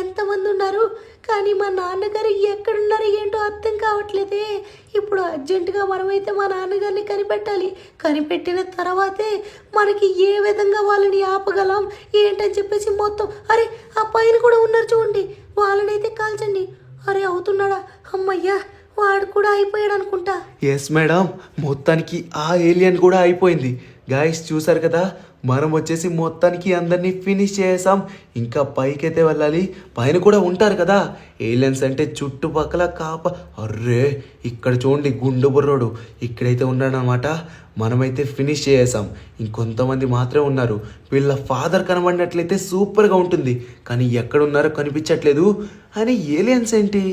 ఎంతమంది ఉన్నారు, కానీ మా నాన్నగారు ఎక్కడున్నారో ఏంటో అర్థం కావట్లేదే. ఇప్పుడు అర్జెంటుగా మనమైతే మా నాన్నగారిని కనిపెట్టాలి. కనిపెట్టిన తర్వాతే మనకి ఏ విధంగా వాళ్ళని ఆపగలం ఏంటని చెప్పేసి మొత్తం. అరే ఆ పైన కూడా ఉన్నారు చూడండి, వాళ్ళనైతే కాల్చండి. అరే అవుతున్నాడా? అమ్మయ్యా, వాడు కూడా అయిపోయాడు అనుకుంటా. ఎస్ మేడం, మొత్తానికి ఆ ఏలియన్ కూడా అయిపోయింది. గాయస్ చూసారు కదా, మనం వచ్చేసి మొత్తానికి అందరినీ ఫినిష్ చేసాం. ఇంకా పైకైతే వెళ్ళాలి. పైన కూడా ఉంటారు కదా ఏలియన్స్, అంటే చుట్టుపక్కల అర్రే ఇక్కడ చూడండి గుండు బుర్రోడు ఇక్కడైతే ఉన్నాడనమాట. మనమైతే ఫినిష్ చేసాం. ఇంకొంతమంది మాత్రమే ఉన్నారు. వీళ్ళ ఫాదర్ కనబడినట్లయితే సూపర్గా ఉంటుంది, కానీ ఎక్కడున్నారో కనిపించట్లేదు. అని ఏలియన్స్ ఏంటి,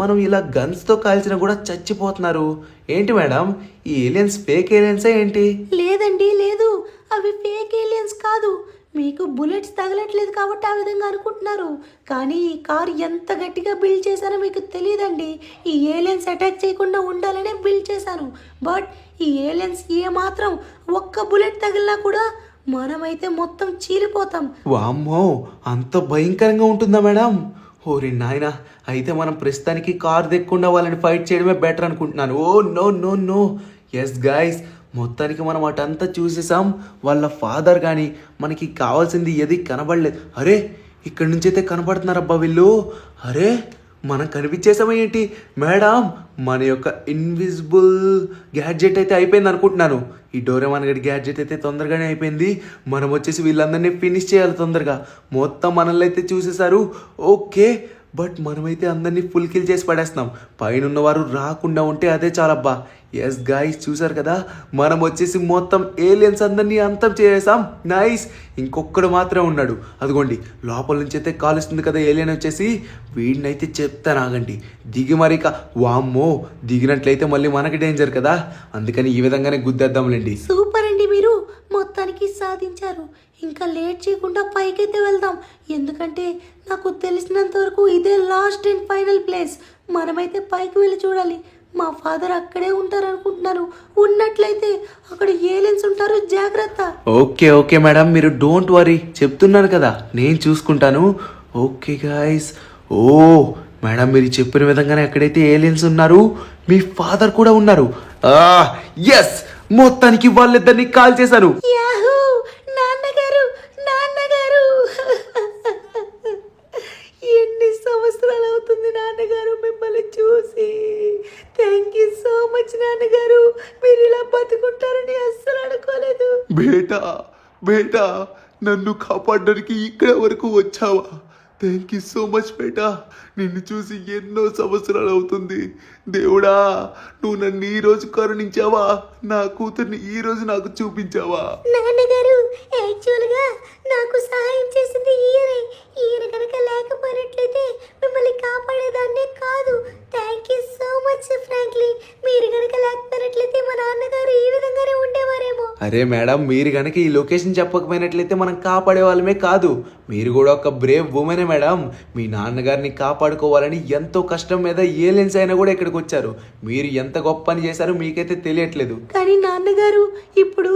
మనం ఇలా గన్స్తో కాల్చినా కూడా చచ్చిపోతున్నారు ఏంటి మేడం? ఈ ఏలియన్స్ ఫేక్ ఏలియన్సే ఏంటి? లేదండి లేదు, అవి ఫేక్ ఏలియన్స్ కాదు. మీకు బుల్లెట్స్ తగలట్లేదు కాబట్టి ఆ విధంగా అనుకుంటున్నారు, కానీ ఈ కార్ ఎంత గట్టిగా బిల్డ్ చేశానో మీకు తెలియదండి. ఈ ఏలియన్స్ అటాక్ చేయకుండా ఉండాలనే బిల్డ్ చేశాను. బట్ ఈ ఏలియన్స్ ఏమాత్రం ఒక్క బుల్లెట్ తగిలినా కూడా మనమైతే మొత్తం చీలిపోతాం. వామ్మో, అంత భయంకరంగా ఉంటుందా మేడం? ఓరి నాయన, అయితే మనం ప్రస్తుతానికి కార్ దిక్కుండా వాళ్ళని ఫైట్ చేయడమే బెటర్ అనుకుంటున్నాను. Oh no no no. Yes guys, మొత్తానికి మనం అటంతా చూసేసాం. వాళ్ళ ఫాదర్ కానీ మనకి కావాల్సింది ఏది కనబడలేదు. అరే ఇక్కడి నుంచి అయితే కనబడుతున్నారబ్బా వీళ్ళు. అరే మనం కనిపించేసామా ఏంటి? మేడం మన యొక్క ఇన్విజిబుల్ గ్యాడ్జెట్ అయితే అయిపోయింది అనుకుంటున్నాను. ఈ డోరేమాన్ గడి గ్యాడ్జెట్ అయితే తొందరగానే అయిపోయింది. మనం వచ్చేసి వీళ్ళందరినీ ఫినిష్ చేయాలి తొందరగా. మొత్తం మనల్ని అయితే చూసేశారు. ఓకే, బట్ మనమైతే అందరినీ ఫుల్ కిల్ చేసి పడేస్తున్నాం. పైన ఉన్నవారు రాకుండా ఉంటే అదే చాలబ్బా. ఎస్ గాయ్స్ చూసారు కదా, మనం వచ్చేసి మొత్తం ఏలియన్స్ అందరినీ అంతం చేసాం. నైస్, ఇంకొక్కడు మాత్రమే ఉన్నాడు. అదిగోండి లోపల నుంచి అయితే కాలుస్తుంది కదా ఏలియన్ వచ్చేసి. వీడినైతే చెప్తాను ఆగండి, దిగి మరిక. వామ్మో, దిగినట్లయితే మళ్ళీ మనకి డేంజర్ కదా, అందుకని ఈ విధంగానే గుద్దేద్దాంలేండి. సూపర్ అండి, మీరు మొత్తానికి సాధించారు. ఇంకా లేట్ చేయకుండా పైకైతే వెళ్దాం, ఎందుకంటే నాకు తెలిసినంత వరకు ఇదే లాస్ట్ అండ్ ఫైనల్ ప్లేస్. మనమైతే పైకి వెళ్ళి చూడాలి. మా ఫాదర్ అక్కడే ఉంటారు అనుకుంటున్నాను. ఉన్నట్లయితే అక్కడ ఏలియన్స్ ఉంటారు, జాగ్రత్త. ఓకే ఓకే మేడం, మీరు డోంట్ వరీ, చెప్తున్నాను కదా నేను చూసుకుంటాను. Okay guys. ఓ మేడం, మీరు చెప్పిన విధంగానే ఎక్కడైతే ఏలియన్స్ ఉన్నారు మీ ఫాదర్ కూడా ఉన్నారు. ఎస్, మొత్తానికి వాళ్ళిద్దరిని కాల్ చేశాను. యాహూ, నాన్నగారు నాన్నగారు ఎన్ని సంవత్సరాలు అవుతుంది నాన్నగారు మిమ్మల్ని చూసి. థ్యాంక్ యూ సో మచ్ నాన్నగారు, మీరు ఇలా బతుకుంటారని అస్సలు అనుకోలేదు. బేటా బేటా, నన్ను కాపాడడానికి ఇక్కడ వరకు వచ్చావా? థ్యాంక్ యూ సో మచ్ బేటా. నిన్ను చూసి ఎన్నో సంవత్సరాలు అవుతుంది. దేవుడా, నువ్వు నన్ను ఈ రోజు కరుణించావా? నా కూతుర్ని ఈ రోజు నాకు చూపించావా? నాన్నగారు, యాక్చువల్గా నాకు సహాయం చేసింది ఈయన కనుక లేకపోయినట్లయితే మిమ్మల్ని కాపాడేదాన్నే కాదు. Thank you so much frankly. మీరు కనుక లేకపోయినట్లయితే మా నాన్నగారు ఈ విధంగానే ఉండేవారేమో. అరే మేడం, మీరు కనుక ఈ లొకేషన్ చెప్పకపోయినట్లయితే మనం కాపాడే వాళ్ళమే కాదు, మీరు కూడా ఒక బ్రేవ్ ఉమెనే మేడం. మీ నాన్నగారిని కాపాడుకోవాలని ఎంతో కష్టం మీద ఏలియన్స్ అయినా కూడా ఇక్కడికి వచ్చారు. మీరు ఎంత గొప్ప పని చేశారో మీకైతే తెలియట్లేదు. కానీ నాన్నగారు, ఇప్పుడు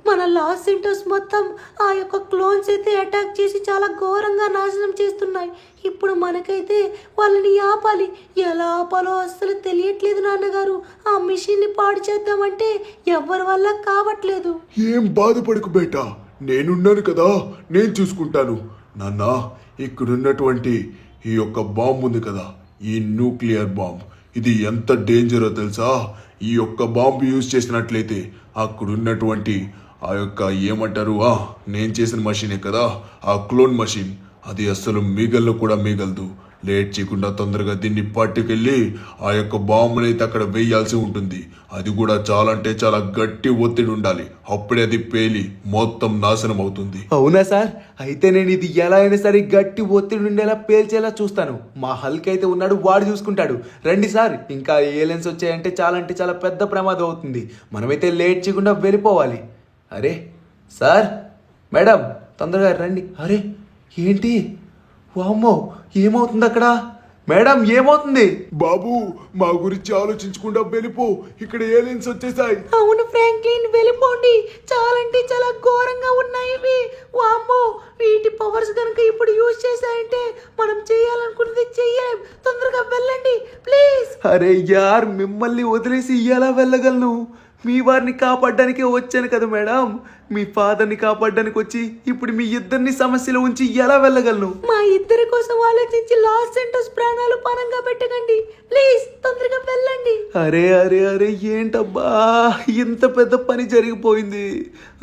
మన లాస్ సెంటర్స్ మొత్తం ఆ యొక్క క్లోన్స్ అయితే అటాక్ చేసి చాలా ఘోరంగా నాశనం చేస్తున్నాయి. ఇప్పుడు మనకైతే వాళ్ళని ఆపాలి. ఎలా ఆపాలో అస్సలు తెలియట్లేదు నాన్నగారు. ఆ మిషన్ని పాడు చేద్దామంటే ఎవరి వల్ల కావట్లేదు. ఏం బాధపడకు బేటా, నేనున్నాను కదా, నేను చూసుకుంటాను. నాన్న, ఇక్కడున్నటువంటి ఈ యొక్క బాంబు ఉంది కదా, ఈ న్యూక్లియర్ బాంబ్, ఇది ఎంత డేంజరో తెలుసా? ఈ యొక్క బాంబు యూజ్ చేసినట్లయితే అక్కడ ఉన్నటువంటి ఆ యొక్క ఏమంటారు నేను చేసిన మషీనే కదా, ఆ క్లోన్ మషిన్, అది అస్సలు మిగల్లో కూడా మిగలదు. లేట్ చేయకుండా తొందరగా దీన్ని పట్టుకెళ్ళి ఆ యొక్క బాంబుని అయితే అక్కడ వేయాల్సి ఉంటుంది. అది కూడా చాలా అంటే చాలా గట్టి ఒత్తిడి ఉండాలి. అప్పుడే అది పేలి మొత్తం నాశనం అవుతుంది. అవునా సార్? అయితే నేను ఇది ఎలా అయినా సరే గట్టి ఒత్తిడి ఉండేలా పేల్చేలా చూస్తాను. మా హల్క్ అయితే ఉన్నాడు, వాడు చూసుకుంటాడు. రండి సార్, ఇంకా ఏలియన్స్ వచ్చాయంటే చాలా పెద్ద ప్రమాదం అవుతుంది. మనమైతే లేట్ చేయకుండా వెళ్ళిపోవాలి. అరే సార్, మేడం తొందరగా రండి. అరే ఏంటి? వామ్మో, ఏమవుతుంది అక్కడ? మేడం ఏమవుతుంది? బాబు, మా గురించి ఆలోచించకుండా వెళ్ళిపో, ఇక్కడ ఏలియన్స్ వచ్చేసాయి. అవును ఫ్రాంక్లిన్, వెళ్ళిపోండి. చాలా ఘోరంగా ఉన్నాయి ఇవి. వామ్మో, వీటి పవర్స్ కనుక ఇప్పుడు యూజ్ చేశాయంటే మనం చేయాలనుకున్నది చెయ్యలేం. తొందరగా వెళ్ళండి ప్లీజ్. అరే యార్, మిమ్మల్ని వదిలేసి ఎలా వెళ్ళగలను? మీ వారిని కాపాడడానికే వచ్చాను కదా మేడం. మీ ఫాదర్ని కాపాడడానికి వచ్చి ఇప్పుడు మీ ఇద్దరిని సమస్యలో ఉంచి ఎలా వెళ్ళగలను? మా ఇద్దరి కోసం ఆలోచించి లాస్ సెంటర్స్ ప్రాణాలు పణంగా పెట్టకండి ప్లీజ్. తొందరగా వెళ్ళండి. అరే అరే అరే ఏంటబ్బా, ఇంత పెద్ద పని జరిగిపోయింది.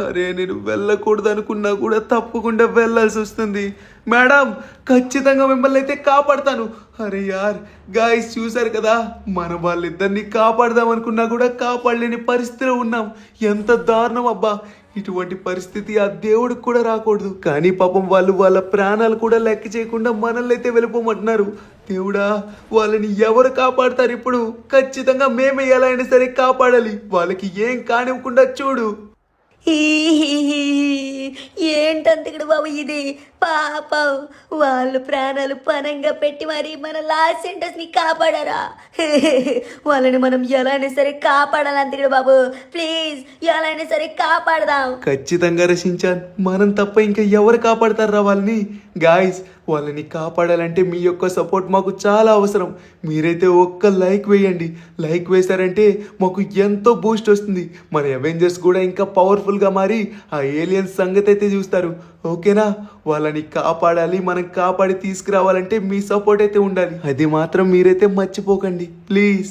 అరే నేను వెళ్ళకూడదు అనుకున్నా కూడా తప్పకుండా వెళ్ళాల్సి వస్తుంది. మేడం ఖచ్చితంగా మిమ్మల్ని అయితే కాపాడతాను. అరే యార్ గాయస్, చూసారు కదా, మన వాళ్ళిద్దరిని కాపాడదాం అనుకున్నా కూడా కాపాడలేని పరిస్థితిలో ఉన్నాం. ఎంత దారుణం అబ్బా. ఇటువంటి పరిస్థితి ఆ దేవుడికి కూడా రాకూడదు. కానీ పాపం వాళ్ళు వాళ్ళ ప్రాణాలు కూడా లెక్క చేయకుండా మనల్ని అయితే వెళ్ళిపోమంటున్నారు. దేవుడా, వాళ్ళని ఎవరు కాపాడతారు ఇప్పుడు? ఖచ్చితంగా మేమే ఎలా అయినా సరే కాపాడాలి. వాళ్ళకి ఏం కానివ్వకుండా చూడు. ఏంటంతకుడు బాబు ఇది? పాపం వాళ్ళు ప్రాణాలు పనంగా పెట్టి మరి మన లాస్ సెంటర్స్ ని కాపాడారా? వాళ్ళని మనం ఎలా అయినా సరే కాపాడాలి అంతకుడు బాబు. ప్లీజ్ ఎలా అయినా సరే కాపాడదాం. ఖచ్చితంగా రక్షించాను. మనం తప్ప ఇంకా ఎవరు కాపాడతారా వాళ్ళని? గాయస్, వాళ్ళని కాపాడాలంటే మీ యొక్క సపోర్ట్ మాకు చాలా అవసరం. మీరైతే ఒక్క లైక్ వేయండి. లైక్ వేశారంటే మాకు ఎంతో బూస్ట్ వస్తుంది. మన అవెంజర్స్ కూడా ఇంకా పవర్ఫుల్గా మారి ఆ ఏలియన్స్ సంగతి అయితే చూస్తారు. ఓకేనా? వాళ్ళని కాపాడాలి, మనం కాపాడి తీసుకురావాలంటే మీ సపోర్ట్ అయితే ఉండాలి. అది మాత్రం మీరైతే మర్చిపోకండి ప్లీజ్.